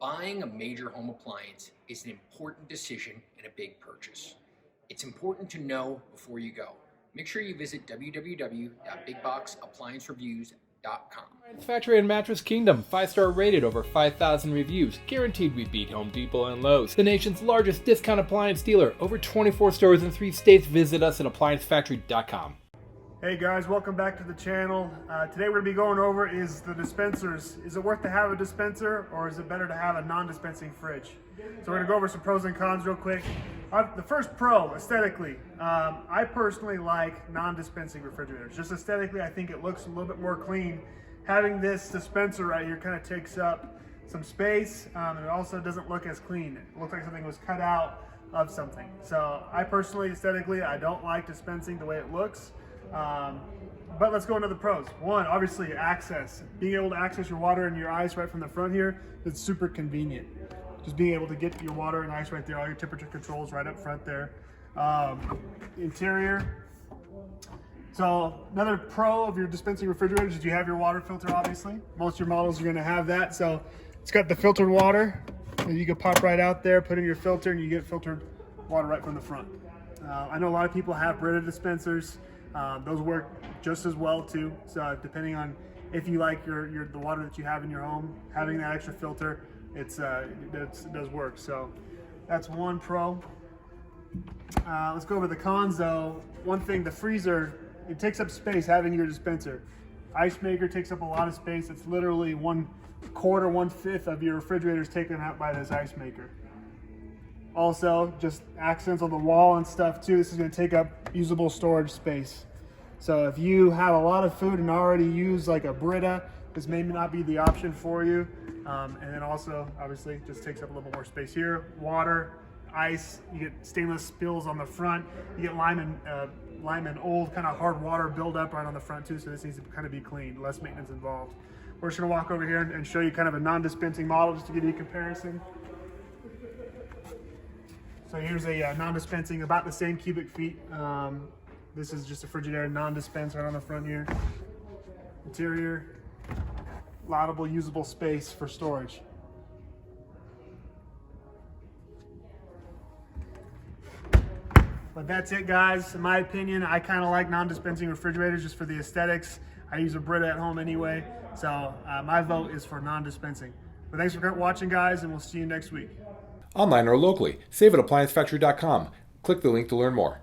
Buying a major home appliance is an important decision and a big purchase. It's important to know before you go. Make sure you visit www.bigboxappliancereviews.com. Factory and Mattress Kingdom, 5-star rated, over 5,000 reviews. Guaranteed we beat Home Depot and Lowe's. The nation's largest discount appliance dealer. Over 24 stores in 3 states. Visit us at ApplianceFactory.com. Hey guys, welcome back to the channel. Today we're going to be going over is the dispensers. Is it worth to have a dispenser, or is it better to have a non-dispensing fridge? So we're going to go over some pros and cons real quick. The first pro, aesthetically. I personally like non-dispensing refrigerators. Just aesthetically, I think it looks a little bit more clean. Having this dispenser right here kind of takes up some space, and it also doesn't look as clean. It looks like something was cut out of something. So I personally, aesthetically, I don't like dispensing the way it looks. But let's go into the pros. One, obviously access. Being able to access your water and your ice right from the front here, it's super convenient. Just being able to get your water and ice right there, all your temperature controls right up front there. Interior. So another pro of your dispensing refrigerators is you have your water filter, obviously. Most of your models are going to have that. So it's got the filtered water that you can pop right out there, put in your filter, and you get filtered water right from the front. I know a lot of people have Brita dispensers. Those work just as well too. So depending on if you like the water that you have in your home, having that extra filter, it does work. So that's one pro. Let's go over the cons though. One thing, the freezer, it takes up space having your dispenser. Ice maker takes up a lot of space. It's literally 1/4, 1/5 of your refrigerator is taken out by this ice maker. Also, just accents on the wall and stuff too. This is going to take up usable storage space. So if you have a lot of food and already use like a Brita, this may not be the option for you. And then also, obviously, just takes up a little bit more space here. Water, ice, you get stainless spills on the front. You get lime and old kind of hard water buildup right on the front too. So this needs to kind of be cleaned, less maintenance involved. We're just going to walk over here and show you kind of a non-dispensing model just to give you a comparison. So here's a non-dispensing, about the same cubic feet. This is just a Frigidaire non-dispense right on the front here. Interior, loadable, usable space for storage. But that's it, guys. In my opinion, I kind of like non-dispensing refrigerators just for the aesthetics. I use a Brita at home anyway, so my vote is for non-dispensing. But thanks for watching, guys, and we'll see you next week. Online or locally, save at ApplianceFactory.com. Click the link to learn more.